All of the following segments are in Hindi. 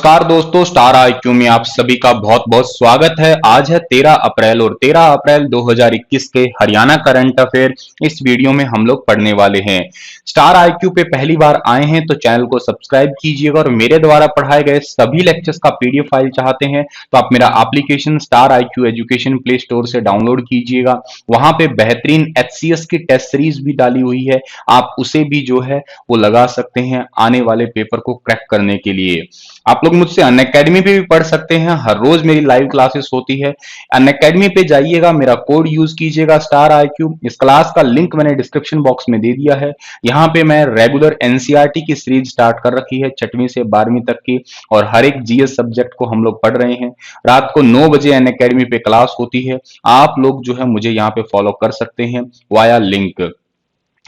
नमस्कार दोस्तों, स्टार आईक्यू में आप सभी का बहुत बहुत स्वागत है। आज है 13 अप्रैल और 13 अप्रैल 2021 के हरियाणा करंट अफेयर इस वीडियो में हम लोग पढ़ने वाले हैं। स्टार आईक्यू पे पहली बार आए हैं तो चैनल को सब्सक्राइब कीजिएगा और मेरे द्वारा पढ़ाए गए सभी लेक्चर्स का पीडीएफ फाइल चाहते हैं तो आप मेरा application star IQ education play store से डाउनलोड कीजिएगा। वहां पे बेहतरीन एचसीएस की टेस्ट सीरीज भी डाली हुई है, आप उसे भी जो है वो लगा सकते हैं आने वाले पेपर को क्रैक करने के लिए। आप लोग मुझसे अनअकैडमी पे भी पढ़ सकते हैं, हर रोज मेरी लाइव क्लासेस होती है। अनअकैडमी पे जाइएगा, मेरा कोड यूज कीजिएगा स्टार आईक्यू। इस क्लास का लिंक मैंने डिस्क्रिप्शन बॉक्स में दे दिया है। यहाँ पे मैं रेगुलर एनसीईआरटी की सीरीज स्टार्ट कर रखी है 6वीं से 12वीं तक की, और हर एक जीएस सब्जेक्ट को हम लोग पढ़ रहे हैं। रात को 9 बजे अनअकैडमी पे क्लास होती है। आप लोग जो है मुझे यहाँ पे फॉलो कर सकते हैं वाया लिंक।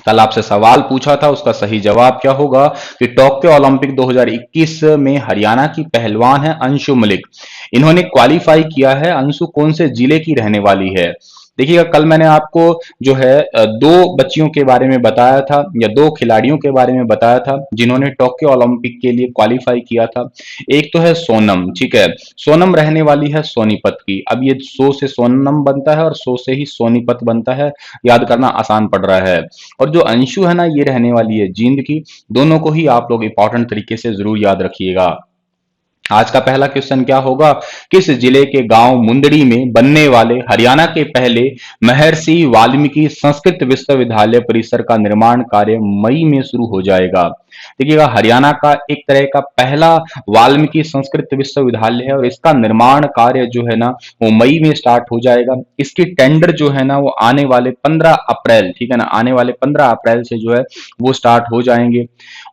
कल आपसे सवाल पूछा था, उसका सही जवाब क्या होगा कि टोक्यो ओलंपिक 2021 में हरियाणा की पहलवान है अंशु मलिक। इन्होंने क्वालिफाई किया है। अंशु कौन से जिले की रहने वाली है? देखिएगा, कल मैंने आपको जो है दो बच्चियों के बारे में बताया था या दो खिलाड़ियों के बारे में बताया था जिन्होंने टोक्यो ओलंपिक के लिए क्वालिफाई किया था। एक तो है सोनम, ठीक है, सोनम रहने वाली है सोनीपत की। अब ये सो से सोनम बनता है और सो से ही सोनीपत बनता है, याद करना आसान पड़ रहा है। और जो अंशु है ना, ये रहने वाली है जींद की। दोनों को ही आप लोग इंपॉर्टेंट तरीके से जरूर याद रखिएगा। आज का पहला क्वेश्चन क्या होगा? किस जिले के गांव मुंदड़ी में बनने वाले हरियाणा के पहले महर्षि वाल्मीकि संस्कृत विश्वविद्यालय परिसर का निर्माण कार्य मई में शुरू हो जाएगा? देखिएगा, हरियाणा का एक तरह का पहला वाल्मीकि संस्कृत विश्वविद्यालय है और इसका निर्माण कार्य जो है ना वो मई में स्टार्ट हो जाएगा। इसकी टेंडर जो है ना वो आने वाले 15 अप्रैल, ठीक है ना, आने वाले 15 अप्रैल से जो है वो स्टार्ट हो जाएंगे।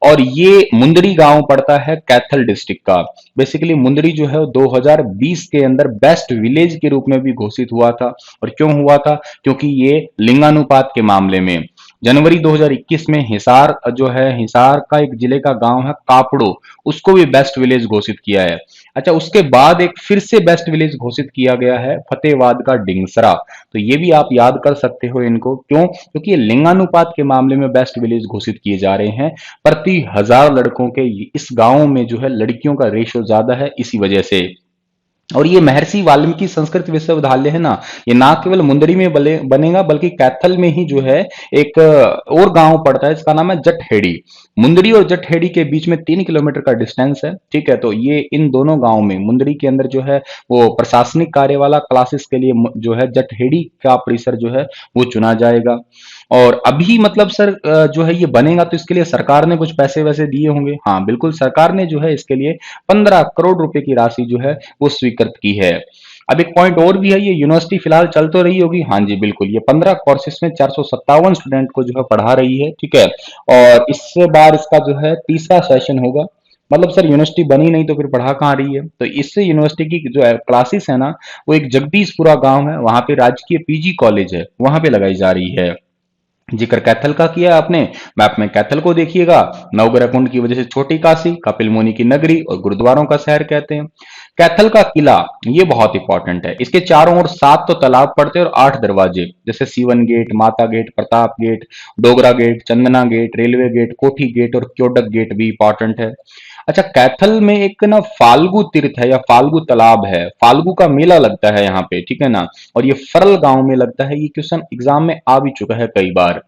और ये मुंदरी गांव पड़ता है कैथल डिस्ट्रिक्ट का। बेसिकली मुंदरी जो है 2020 के अंदर बेस्ट विलेज के रूप में भी घोषित हुआ था। और क्यों हुआ था? क्योंकि ये लिंगानुपात के मामले में जनवरी 2021 में हिसार जो है, हिसार का एक जिले का गांव है कापड़ो, उसको भी बेस्ट विलेज घोषित किया है। अच्छा, उसके बाद एक फिर से बेस्ट विलेज घोषित किया गया है फतेहबाद का डिंगसरा। तो ये भी आप याद कर सकते हो इनको। क्यों? क्योंकि ये लिंगानुपात के मामले में बेस्ट विलेज घोषित किए जा रहे हैं। प्रति 1000 लड़कों के इस गांव में जो है लड़कियों का रेशियो ज्यादा है, इसी वजह से। और ये महर्षि वाल्मीकि संस्कृत विश्वविद्यालय है ना, ये ना केवल मुंदरी में बनेगा बल्कि कैथल में ही जो है एक और गांव पड़ता है, इसका नाम है जटहेड़ी। मुंदरी और जटहेड़ी के बीच में 3 किलोमीटर का डिस्टेंस है, ठीक है। तो ये इन दोनों गांव में मुंदरी के अंदर जो है वो प्रशासनिक कार्य वाला क्लासेस के लिए जो है जटहेड़ी का परिसर जो है वो चुना जाएगा। और अभी मतलब सर जो है ये बनेगा तो इसके लिए सरकार ने कुछ पैसे वैसे दिए होंगे? हाँ बिल्कुल, सरकार ने जो है इसके लिए 15 करोड़ रुपए की राशि जो है वो स्वीकृत की है। अब एक पॉइंट और भी है, ये यूनिवर्सिटी फिलहाल चल तो रही होगी, हाँ जी बिल्कुल, ये 15 कोर्सेस में 457 स्टूडेंट को जो है पढ़ा रही है, ठीक है। और इस बार इसका जो है तीसरा सेशन होगा। मतलब सर यूनिवर्सिटी बनी नहीं तो फिर पढ़ा कहाँ रही है? तो इससे यूनिवर्सिटी की जो है क्लासेस है ना, वो एक जगदीशपुरा गांव है, वहां पे राजकीय पीजी कॉलेज है, वहां पे लगाई जा रही है। जिक्र कैथल का किया आपने, मैप में कैथल को देखिएगा। नवग्रह कुंड की वजह से छोटी काशी, कपिल मुनि की नगरी और गुरुद्वारों का शहर कहते हैं। कैथल का किला ये बहुत इंपॉर्टेंट है। इसके चारों ओर 7 तो तालाब पड़ते हैं और 8 दरवाजे, जैसे सीवन gate, Mata gate, Pratap gate, Dogra gate, Chandana gate, railway gate, Kothi gate और क्योडक गेट भी इंपॉर्टेंट है। अच्छा, कैथल में एक ना फाल्गु तीर्थ है या फाल्गु तालाब है, फाल्गु का मेला लगता है यहाँ पे, ठीक है ना। और ये फरल गांव में लगता है। ये क्वेश्चन एग्जाम में आ भी चुका है कई बार।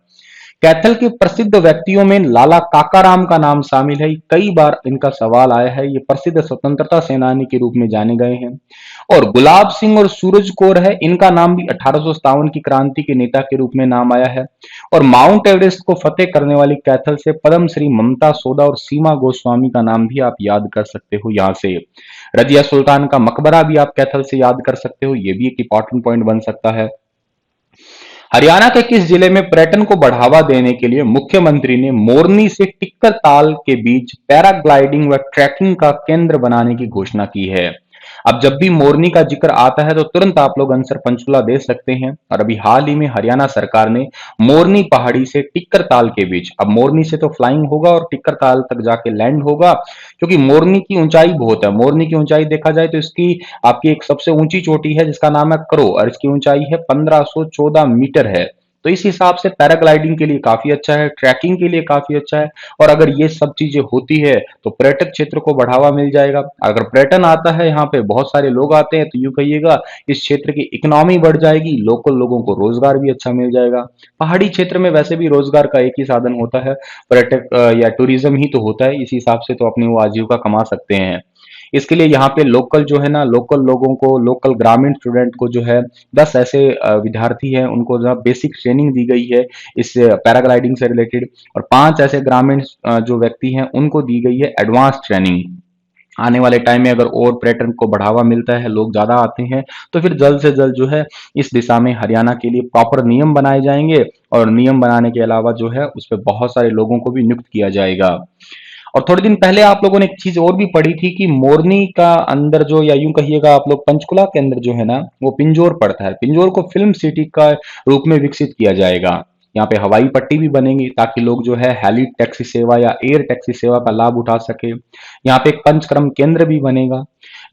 कैथल के प्रसिद्ध व्यक्तियों में लाला काकाराम का नाम शामिल है, कई बार इनका सवाल आया है। ये प्रसिद्ध स्वतंत्रता सेनानी के रूप में जाने गए हैं। और गुलाब सिंह और सूरज कौर है, इनका नाम भी 1857 की क्रांति के नेता के रूप में नाम आया है। और माउंट एवरेस्ट को फतेह करने वाली कैथल से पद्म श्री ममता सोदा और सीमा गोस्वामी का नाम भी आप याद कर सकते हो। यहाँ से रजिया सुल्तान का मकबरा भी आप कैथल से याद कर सकते हो, ये भी एक इंपॉर्टेंट पॉइंट बन सकता है। हरियाणा के किस जिले में पर्यटन को बढ़ावा देने के लिए मुख्यमंत्री ने मोरनी से टिक्कर ताल के बीच पैराग्लाइडिंग व ट्रैकिंग का केंद्र बनाने की घोषणा की है? अब जब भी मोरनी का जिक्र आता है तो तुरंत आप लोग आंसर पंचकुला दे सकते हैं। और अभी हाल ही में हरियाणा सरकार ने मोरनी पहाड़ी से टिक्कर ताल के बीच, अब मोरनी से तो फ्लाइंग होगा और टिक्कर ताल तक जाके लैंड होगा, क्योंकि मोरनी की ऊंचाई बहुत है। मोरनी की ऊंचाई देखा जाए तो इसकी आपकी एक सबसे ऊंची चोटी है जिसका नाम है करो, और इसकी ऊंचाई है 1514 मीटर है। तो इस हिसाब से पैराग्लाइडिंग के लिए काफी अच्छा है, ट्रैकिंग के लिए काफी अच्छा है। और अगर ये सब चीजें होती है तो पर्यटक क्षेत्र को बढ़ावा मिल जाएगा। अगर पर्यटन आता है, यहाँ पे बहुत सारे लोग आते हैं, तो यूं कहिएगा इस क्षेत्र की इकोनॉमी बढ़ जाएगी, लोकल लोगों को रोजगार भी अच्छा मिल जाएगा। पहाड़ी क्षेत्र में वैसे भी रोजगार का एक ही साधन होता है, पर्यटक या टूरिज्म ही तो होता है। इस हिसाब से तो अपनी वो आजीविका कमा सकते हैं। इसके लिए यहाँ पे लोकल जो है ना, लोकल लोगों को, लोकल ग्रामीण स्टूडेंट को जो है 10 ऐसे विद्यार्थी हैं, उनको जो बेसिक ट्रेनिंग दी गई है इस पैराग्लाइडिंग से रिलेटेड। और 5 ऐसे ग्रामीण जो व्यक्ति हैं उनको दी गई है एडवांस ट्रेनिंग। आने वाले टाइम में अगर और पर्यटन को बढ़ावा मिलता है, लोग ज्यादा आते हैं, तो फिर जल्द से जल्द जो है इस दिशा में हरियाणा के लिए प्रॉपर नियम बनाए जाएंगे। और नियम बनाने के अलावा जो है उस पर बहुत सारे लोगों को भी नियुक्त किया जाएगा। और थोड़े दिन पहले आप लोगों ने एक चीज और भी पढ़ी थी कि मोरनी का अंदर जो, या यूं कहिएगा आप लोग पंचकुला के अंदर जो है ना, वो पिंजौर पड़ता है। पिंजौर को फिल्म सिटी का रूप में विकसित किया जाएगा। यहाँ पे हवाई पट्टी भी बनेगी ताकि लोग जो है हेली टैक्सी सेवा या एयर टैक्सी सेवा का लाभ उठा सके। यहाँ पे एक पंचकर्म केंद्र भी बनेगा।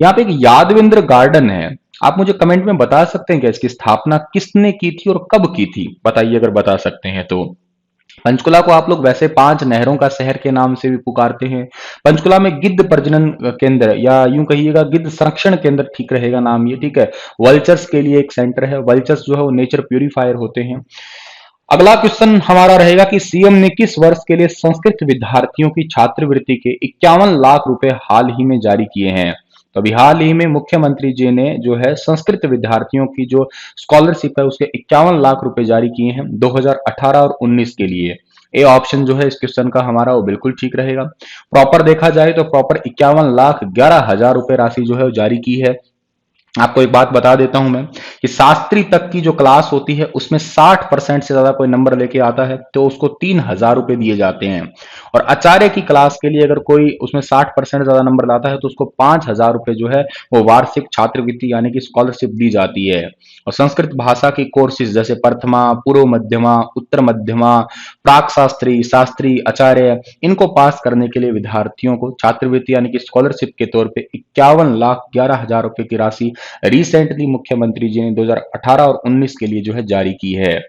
यहाँ पे एक यादवेंद्र गार्डन है। आप मुझे कमेंट में बता सकते हैं क्या इसकी स्थापना किसने की थी और कब की थी? बताइए अगर बता सकते हैं तो। पंचकुला को आप लोग वैसे 5 नहरों का शहर के नाम से भी पुकारते हैं। पंचकुला में गिद्ध प्रजनन केंद्र, या यूं कहिएगा गिद्ध संरक्षण केंद्र ठीक रहेगा नाम ये, ठीक है। वल्चर्स के लिए एक सेंटर है। वल्चर्स जो है वो नेचर प्यूरिफायर होते हैं। अगला क्वेश्चन हमारा रहेगा कि सीएम ने किस वर्ष के लिए संस्कृत विद्यार्थियों की छात्रवृत्ति के 51 लाख रुपए हाल ही में जारी किए हैं? तो अभी हाल ही में मुख्यमंत्री जी ने जो है संस्कृत विद्यार्थियों की जो स्कॉलरशिप है उसके 51 लाख रुपए जारी किए हैं 2018 और 19 के लिए। ए ऑप्शन जो है इस क्वेश्चन का हमारा वो बिल्कुल ठीक रहेगा। प्रॉपर देखा जाए तो प्रॉपर 51,11,000 रुपए राशि जो है वो जारी की है। आपको एक बात बता देता हूं मैं कि शास्त्री तक की जो क्लास होती है उसमें 60% से ज्यादा कोई नंबर लेके आता है तो उसको 3,000 रुपए दिए जाते हैं। और आचार्य की क्लास के लिए अगर कोई उसमें 60% ज्यादा नंबर लाता है तो उसको 5,000 रुपए जो है वो वार्षिक छात्रवृत्ति यानी कि स्कॉलरशिप दी जाती है। और संस्कृत भाषा की कोर्सेज जैसे प्रथमा, पूर्व मध्यमा, उत्तर मध्यमा, प्राक शास्त्री, शास्त्री, आचार्य, इनको पास करने के लिए विद्यार्थियों को छात्रवृत्ति यानी कि स्कॉलरशिप के तौर पे 51,11,000 रुपए की राशि रिसेंटली मुख्यमंत्री जी ने 2018 और 19 के लिए जो है जारी की है।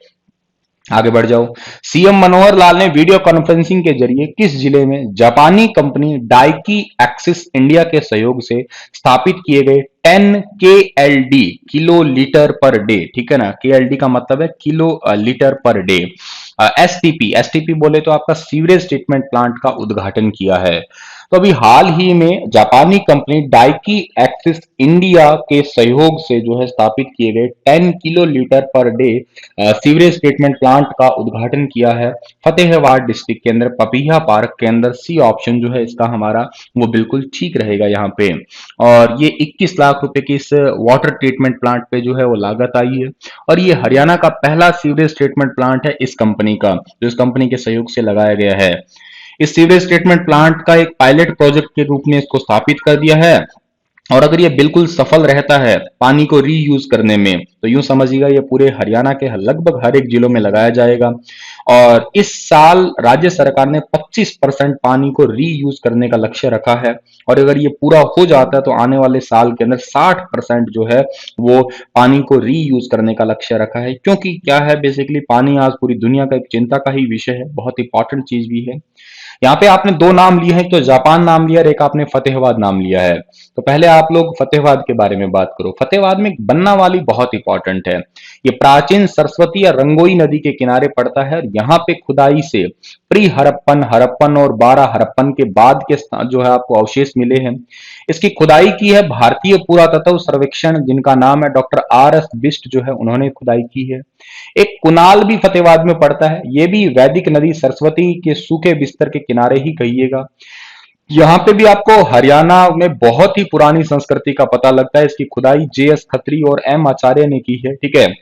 आगे बढ़ जाओ। सीएम मनोहर लाल ने वीडियो कॉन्फ्रेंसिंग के जरिए किस जिले में जापानी कंपनी डाइकी एक्सिस इंडिया के सहयोग से स्थापित किए गए 10 KLD, kilo litre per day, ठीक है ना, KLD का मतलब है kilo litre per day, STP बोले तो आपका सीवरेज ट्रीटमेंट प्लांट का उद्घाटन किया है। तो अभी हाल ही में जापानी कंपनी डाइकी एक्सिस इंडिया के सहयोग से जो है स्थापित किए गए 10 kilo litre per day sewerage treatment plant का उद्घाटन किया है फतेहाबाद डिस्ट्रिक्ट के अंदर, पपिया पार्क के अंदर। सी ऑप्शन जो है इसका हमारा वो बिल्कुल ठीक रहेगा यहाँ पे। और ये 21 लाख रुपए की इस वाटर ट्रीटमेंट प्लांट पे जो है वो लागत आई है। और ये हरियाणा का पहला सीवरेज ट्रीटमेंट प्लांट है इस कंपनी का, जो इस कंपनी के सहयोग से लगाया गया है। इस सीवरेज ट्रीटमेंट प्लांट का एक पायलट प्रोजेक्ट के रूप में इसको स्थापित कर दिया है। और अगर ये बिल्कुल सफल रहता है पानी को रीयूज करने में, तो यूं समझिएगा ये पूरे हरियाणा के लगभग हर एक जिलों में लगाया जाएगा। और इस साल राज्य सरकार ने 25% पानी को रीयूज करने का लक्ष्य रखा है। और अगर ये पूरा हो जाता है तो आने वाले साल के अंदर 60% जो है वो पानी को रीयूज करने का लक्ष्य रखा है। क्योंकि क्या है, बेसिकली पानी आज पूरी दुनिया का एक चिंता का ही विषय है, बहुत इंपॉर्टेंट चीज भी है। यहाँ पे आपने 2 नाम लिए हैं, तो जापान नाम लिया और एक आपने फतेहाबाद नाम लिया है। तो पहले आप लोग फतेहाबाद के बारे में बात करो। फतेहाबाद में एक बन्ना वाली बहुत इंपॉर्टेंट है। ये प्राचीन सरस्वती या रंगोई नदी के किनारे पड़ता है। और यहाँ पे खुदाई से प्री हड़प्पन, हड़प्पन और 12 हड़प्पन के बाद के जो है आपको अवशेष मिले हैं। इसकी खुदाई की है भारतीय पुरातत्व सर्वेक्षण, जिनका नाम है डॉक्टर RS बिष्ट, जो है उन्होंने खुदाई की है। एक कुनाल भी फतेहाबाद में पड़ता है, ये भी वैदिक नदी सरस्वती के सूखे बिस्तर के किनारे ही कहिएगा। यहाँ पे भी आपको हरियाणा में बहुत ही पुरानी संस्कृति का पता लगता है। इसकी खुदाई JS खत्री और M आचार्य ने की है, ठीक है।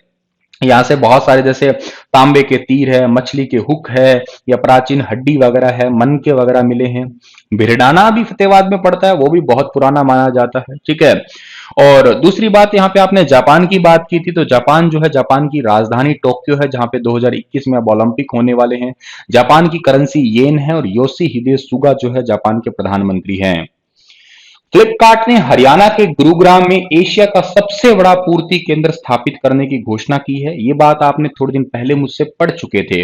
यहाँ से बहुत सारे जैसे तांबे के तीर है, मछली के हुक है, या प्राचीन हड्डी वगैरह है, मनके वगैरह मिले हैं। भिरडाना भी फतेहाबाद में पड़ता है, वो भी बहुत पुराना माना जाता है, ठीक है। और दूसरी बात, यहाँ पे आपने जापान की बात की थी, तो जापान जो है, जापान की राजधानी टोक्यो है, जहां पे 2021 में अब ओलंपिक होने वाले हैं। जापान की करेंसी येन है और योशिहिदे सुगा जो है जापान के प्रधानमंत्री हैं। फ्लिपकार्ट ने हरियाणा के गुरुग्राम में एशिया का सबसे बड़ा पूर्ति केंद्र स्थापित करने की घोषणा की है। ये बात आपने थोड़े दिन पहले मुझसे पढ़ चुके थे।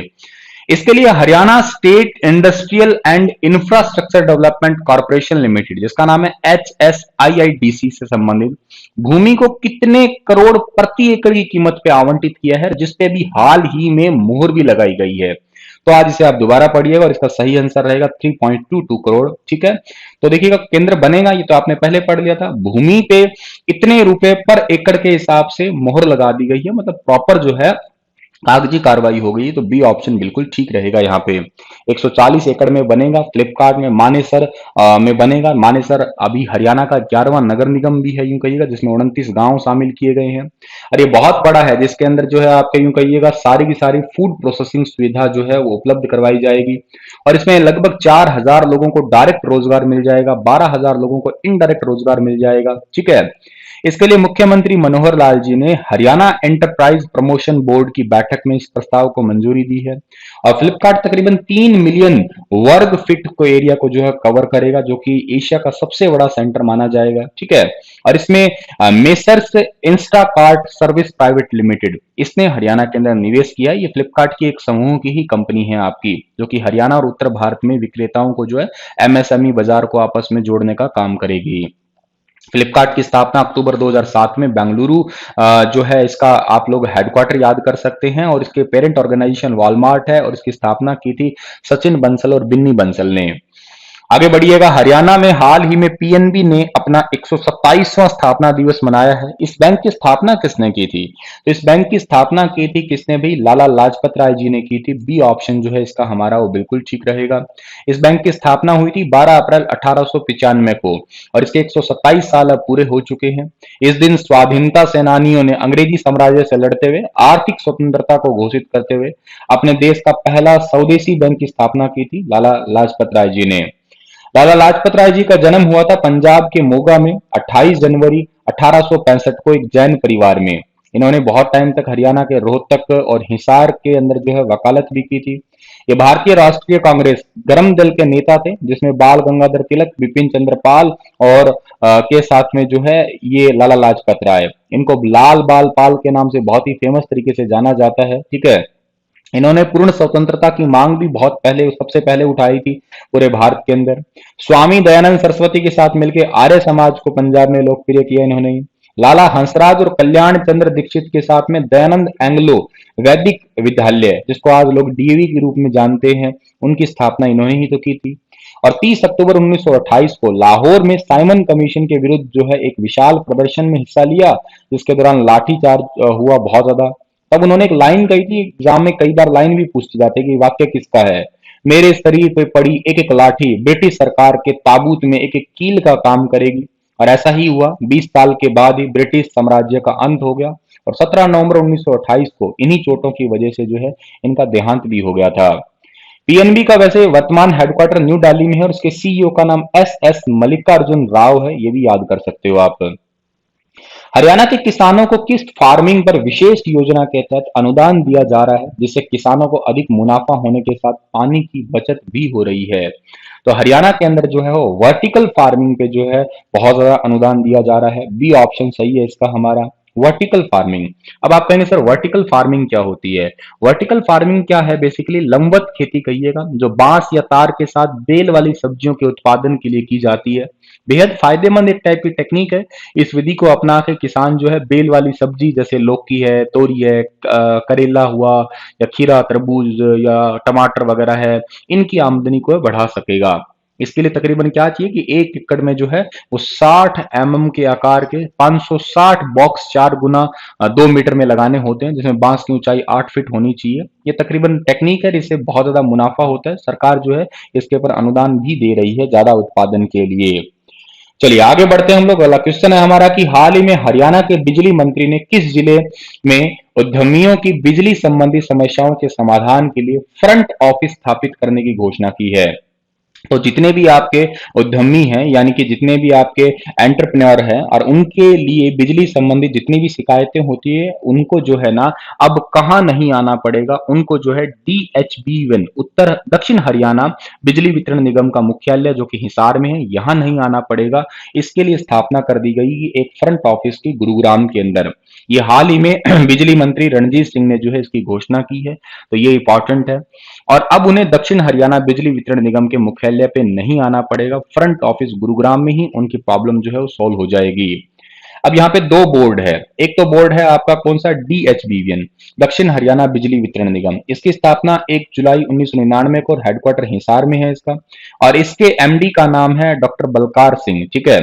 इसके लिए Haryana state industrial and infrastructure development corporation limited, जिसका नाम है HSIIDC, से संबंधित भूमि को कितने करोड़ प्रति एकड़ की कीमत पे आवंटित किया है, जिसपे भी हाल ही में मोहर भी लगाई गई है। तो आज इसे आप दोबारा पढ़िएगा और इसका सही आंसर रहेगा 3.22 करोड़। ठीक है, तो देखिएगा केंद्र बनेगा, ये तो आपने पहले पढ़ लिया था। भूमि पे इतने रुपए पर एकड़ के हिसाब से मोहर लगा दी गई है, मतलब प्रॉपर जो है कागजी कार्रवाई हो गई। तो बी ऑप्शन बिल्कुल ठीक रहेगा। यहाँ पे 140 एकड़ में बनेगा, फ्लिपकार्ट में मानेसर में बनेगा। मानेसर अभी हरियाणा का 11वां नगर निगम भी है, यूं कहिएगा, जिसमें 29 गांव शामिल किए गए हैं। और ये बहुत बड़ा है, जिसके अंदर जो है आपके यूं कहिएगा सारी की सारी फूड प्रोसेसिंग सुविधा जो है वो उपलब्ध करवाई जाएगी। और इसमें लगभग 4000 लोगों को डायरेक्ट रोजगार मिल जाएगा, 12000 लोगों को इनडायरेक्ट रोजगार मिल जाएगा। ठीक है, इसके लिए मुख्यमंत्री मनोहर लाल जी ने हरियाणा एंटरप्राइज प्रमोशन बोर्ड की बैठक में इस प्रस्ताव को मंजूरी दी है। और फ्लिपकार्ट तकरीबन 3 मिलियन वर्ग फीट को एरिया को जो है कवर करेगा, जो कि एशिया का सबसे बड़ा सेंटर माना जाएगा। ठीक है, और इसमें Messrs Instakart service private limited, इसने हरियाणा के अंदर निवेश किया है। ये फ्लिपकार्ट की एक समूह की ही कंपनी है आपकी, जो कि हरियाणा और उत्तर भारत में विक्रेताओं को जो है MSME बाजार को आपस में जोड़ने का काम करेगी। फ्लिपकार्ट की स्थापना अक्टूबर 2007 में बेंगलुरु जो है इसका आप लोग हेडक्वार्टर याद कर सकते हैं, और इसके पेरेंट ऑर्गेनाइजेशन वॉलमार्ट है, और इसकी स्थापना की थी सचिन बंसल और बिन्नी बंसल ने। आगे बढ़िएगा, हरियाणा में हाल ही में PNB ने अपना 127वां स्थापना दिवस मनाया है। इस बैंक की स्थापना किसने की थी? तो इस बैंक की स्थापना की थी किसने भी? लाला लाजपत राय जी ने की थी। बी ऑप्शन जो है इसका हमारा वो बिल्कुल ठीक रहेगा। इस बैंक की स्थापना हुई थी 12 अप्रैल 1895 को, और इसके 127 साल अब पूरे हो चुके हैं। इस दिन स्वाधीनता सेनानियों ने अंग्रेजी साम्राज्य से लड़ते हुए आर्थिक स्वतंत्रता को घोषित करते हुए अपने देश का पहला स्वदेशी बैंक की स्थापना की थी लाला लाजपत राय जी ने। लाला लाजपत राय जी का जन्म हुआ था पंजाब के मोगा में 28 जनवरी 1865 को एक जैन परिवार में। इन्होंने बहुत टाइम तक हरियाणा के रोहतक और हिसार के अंदर जो है वकालत भी की थी। ये भारतीय राष्ट्रीय कांग्रेस गरम दल के नेता थे, जिसमें बाल गंगाधर तिलक, बिपिन चंद्र पाल और के साथ में जो है ये लाला लाजपत राय, इनको लाल बाल पाल के नाम से बहुत ही फेमस तरीके से जाना जाता है। ठीक है, इन्होंने पूर्ण स्वतंत्रता की मांग भी बहुत पहले सबसे पहले उठाई थी पूरे भारत के अंदर। स्वामी दयानंद सरस्वती के साथ मिलकर आर्य समाज को पंजाब में लोकप्रिय किया इन्होंने। लाला हंसराज और कल्याण चंद्र दीक्षित के साथ में दयानंद एंग्लो वैदिक विद्यालय, जिसको आज लोग DAV के रूप में जानते हैं, उनकी स्थापना इन्होंने ही तो की थी। और 30 अक्टूबर 1928 को लाहौर में साइमन कमीशन के विरुद्ध जो है एक विशाल प्रदर्शन में हिस्सा लिया, जिसके दौरान लाठीचार्ज हुआ बहुत ज्यादा। तब उन्होंने एक लाइन कही थी, एग्जाम में कई बार लाइन भी पूछती जाती है कि वाक्य किसका है? मेरे शरीर पे पड़ी एक एक लाठी ब्रिटिश सरकार के ताबूत में एक एक कील का काम करेगी। और ऐसा ही हुआ। 20 साल के बाद ही ब्रिटिश साम्राज्य का अंत हो गया, और 17 नवंबर 1928 को इन्हीं चोटों की वजह से जो है इनका देहांत भी हो गया था। PNB का वैसे वर्तमान हेडक्वार्टर न्यू दिल्ली में है, और उसके CEO का नाम SS मल्लिकार्जुन राव है, ये भी याद कर सकते हो आप। हरियाणा के किसानों को किस फार्मिंग पर विशेष योजना के तहत अनुदान दिया जा रहा है, जिससे किसानों को अधिक मुनाफा होने के साथ पानी की बचत भी हो रही है? तो हरियाणा के अंदर जो है वो वर्टिकल फार्मिंग पे जो है बहुत ज्यादा अनुदान दिया जा रहा है। बी ऑप्शन सही है इसका हमारा, वर्टिकल फार्मिंग। अब आप कहेंगे सर वर्टिकल फार्मिंग क्या होती है? वर्टिकल फार्मिंग क्या है? बेसिकली लंबवत खेती कहिएगा, जो बांस या तार के साथ बेल वाली सब्जियों के उत्पादन के लिए की जाती है। बेहद फायदेमंद एक टाइप की टेक्निक है। इस विधि को अपना के किसान जो है बेल वाली सब्जी जैसे लौकी है, तोरी है, करेला हुआ, या खीरा, तरबूज या टमाटर वगैरह है, इनकी आमदनी को बढ़ा सकेगा। इसके लिए तकरीबन क्या चाहिए कि 1 एकड़ में जो है वो 60 mm के आकार के 560 बॉक्स 4 गुना 2 मीटर में लगाने होते हैं, जिसमें बांस की ऊंचाई 8 फीट होनी चाहिए। ये तकरीबन टेक्निक है, इससे बहुत ज्यादा मुनाफा होता है। सरकार जो है इसके ऊपर अनुदान भी दे रही है ज्यादा उत्पादन के लिए। चलिए आगे बढ़ते हैं हम लोग। अगला क्वेश्चन है हमारा कि हाल ही में हरियाणा के बिजली मंत्री ने किस जिले में उद्यमियों की बिजली संबंधी समस्याओं के समाधान के लिए फ्रंट ऑफिस स्थापित करने की घोषणा की है? तो जितने भी आपके उद्यमी हैं, यानी कि जितने भी आपके एंटरप्रेन्योर हैं और उनके लिए बिजली संबंधित जितनी भी शिकायतें होती है, उनको जो है ना अब कहाँ नहीं आना पड़ेगा, उनको जो है DHB1 उत्तर दक्षिण हरियाणा बिजली वितरण निगम का मुख्यालय जो कि हिसार में है, यहाँ नहीं आना पड़ेगा। इसके लिए स्थापना कर दी गई एक फ्रंट ऑफिस की गुरुग्राम के अंदर। ये हाल ही में बिजली मंत्री रणजीत सिंह ने जो है इसकी घोषणा की है, तो ये इंपॉर्टेंट है। और अब उन्हें दक्षिण हरियाणा बिजली वितरण निगम के मुख्यालय पे नहीं आना पड़ेगा, फ्रंट ऑफिस गुरुग्राम में ही उनकी प्रॉब्लम जो है वो सॉल्व हो जाएगी। अब यहाँ पे दो बोर्ड है, एक तो बोर्ड है आपका कौन सा, DHBN दक्षिण हरियाणा बिजली वितरण निगम। इसकी स्थापना 1 जुलाई 1999 को और हेडक्वार्टर हिसार में है इसका, और इसके MD का नाम है डॉक्टर बलकार सिंह, ठीक है।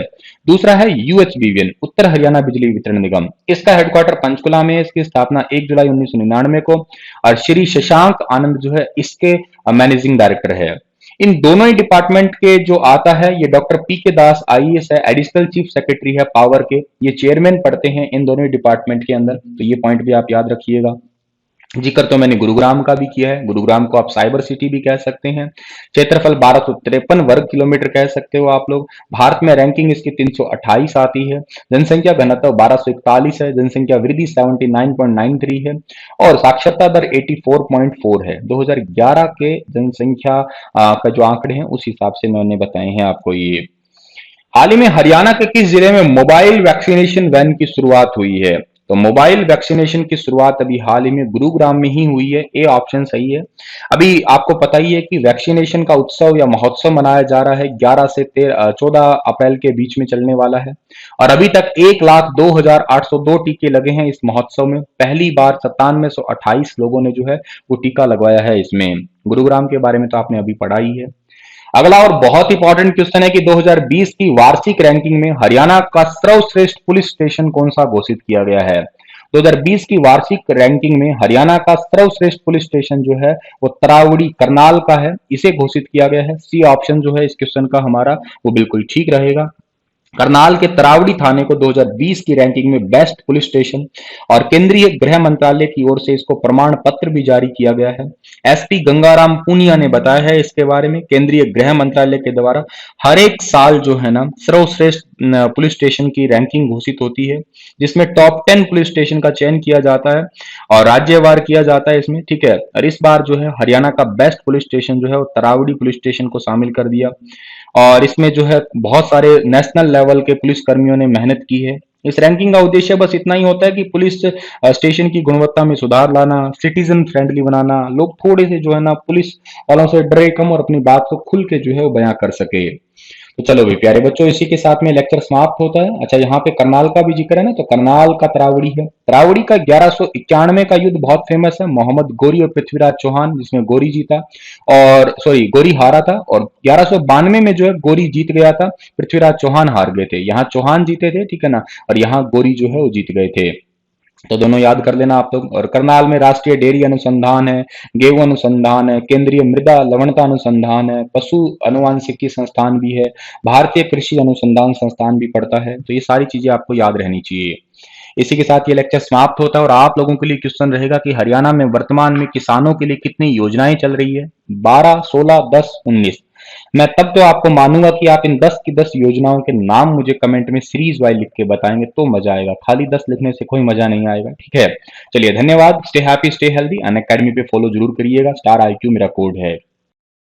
दूसरा है UHBN उत्तर हरियाणा बिजली वितरण निगम, इसका हेडक्वार्टर पंचकुला में है। इसकी स्थापना 1 जुलाई 1999 को, और श्री शशांक आनंद जो है इसके मैनेजिंग डायरेक्टर है। इन दोनों ही डिपार्टमेंट के जो आता है ये डॉक्टर PK दास IAS है, एडिशनल चीफ सेक्रेटरी है पावर के, ये चेयरमैन पढ़ते हैं इन दोनों ही डिपार्टमेंट के अंदर, तो ये पॉइंट भी आप याद रखिएगा। जिक्र तो मैंने गुरुग्राम का भी किया है, गुरुग्राम को आप साइबर सिटी भी कह सकते हैं। क्षेत्रफल 1253 वर्ग किलोमीटर कह सकते हो आप लोग। भारत में रैंकिंग इसकी 328 आती है। जनसंख्या घनत्व 1241 है, जनसंख्या वृद्धि 79.93 है, और साक्षरता दर 84.4 है। 2011 के जनसंख्या का जो आंकड़े हैं उस हिसाब से मैंने बताए हैं आपको ये। हाल ही में हरियाणा के किस जिले में मोबाइल वैक्सीनेशन वैन की शुरुआत हुई है? तो मोबाइल वैक्सीनेशन की शुरुआत अभी हाल ही में गुरुग्राम में ही हुई है, ए ऑप्शन सही है। अभी आपको पता ही है कि वैक्सीनेशन का उत्सव या महोत्सव मनाया जा रहा है, 11 से 14 अप्रैल के बीच में चलने वाला है, और अभी तक 1,02,802 टीके लगे हैं इस महोत्सव में। पहली बार 9728 लोगों ने जो है वो टीका लगवाया है इसमें। गुरुग्राम के बारे में तो आपने अभी पढ़ा ही है। अगला और बहुत इंपॉर्टेंट क्वेश्चन है कि 2020 की वार्षिक रैंकिंग में हरियाणा का सर्वश्रेष्ठ पुलिस स्टेशन कौन सा घोषित किया गया है? 2020 की वार्षिक रैंकिंग में हरियाणा का सर्वश्रेष्ठ पुलिस स्टेशन जो है वो तरावड़ी करनाल का है, इसे घोषित किया गया है। सी ऑप्शन जो है इस क्वेश्चन का हमारा वो बिल्कुल ठीक रहेगा। करनाल के तरावड़ी थाने को 2020 की रैंकिंग में बेस्ट पुलिस स्टेशन, और केंद्रीय गृह मंत्रालय की ओर से इसको प्रमाण पत्र भी जारी किया गया है। SP गंगाराम पुनिया ने बताया है इसके बारे में। केंद्रीय गृह मंत्रालय के द्वारा हर एक साल जो है ना सर्वश्रेष्ठ पुलिस स्टेशन की रैंकिंग घोषित होती है, जिसमें टॉप 10 पुलिस स्टेशन का चयन किया जाता है और राज्यवार किया जाता है इसमें, ठीक है। और इस बार जो है हरियाणा का बेस्ट पुलिस स्टेशन जो है वो तरावड़ी पुलिस स्टेशन को शामिल कर दिया, और इसमें जो है बहुत सारे नेशनल लेवल के पुलिस कर्मियों ने मेहनत की है। इस रैंकिंग का उद्देश्य बस इतना ही होता है कि पुलिस स्टेशन की गुणवत्ता में सुधार लाना, सिटीजन फ्रेंडली बनाना, लोग थोड़े से जो है ना पुलिस वालों से डरे कम और अपनी बात को खुल के जो है वो बयां कर सके। तो चलो भी प्यारे बच्चों, इसी के साथ में लेक्चर समाप्त होता है। अच्छा, यहाँ पे करनाल का भी जिक्र है ना, तो करनाल का तरावड़ी है। तरावड़ी का 1191 का युद्ध बहुत फेमस है, मोहम्मद गोरी और पृथ्वीराज चौहान, जिसमें गोरी जीता, और सॉरी गोरी हारा था, और 1192 में जो है गोरी जीत गया था, पृथ्वीराज चौहान हार गए थे। यहाँ चौहान जीते थे, ठीक है ना, और यहाँ गोरी जो है वो जीत गए थे। तो दोनों याद कर लेना आप लोग। और करनाल में राष्ट्रीय डेयरी अनुसंधान है, गेहूं अनुसंधान है, केंद्रीय मृदा लवणता अनुसंधान है, पशु अनुवांशिकी संस्थान भी है, भारतीय कृषि अनुसंधान संस्थान भी पड़ता है। तो ये सारी चीजें आपको याद रहनी चाहिए। इसी के साथ ये लेक्चर समाप्त होता है, और आप लोगों के लिए क्वेश्चन रहेगा कि हरियाणा में वर्तमान में किसानों के लिए कितनी योजनाएं चल रही है? 12, 16, 10, 19। मैं तब तो आपको मानूंगा कि आप इन 10 की 10 योजनाओं के नाम मुझे कमेंट में सीरीज वाइज लिख के बताएंगे, तो मजा आएगा। खाली 10 लिखने से कोई मजा नहीं आएगा, ठीक है। चलिए, धन्यवाद। Stay happy, stay healthy. Unacademy पे फॉलो जरूर करिएगा। स्टार IQ मेरा कोड है।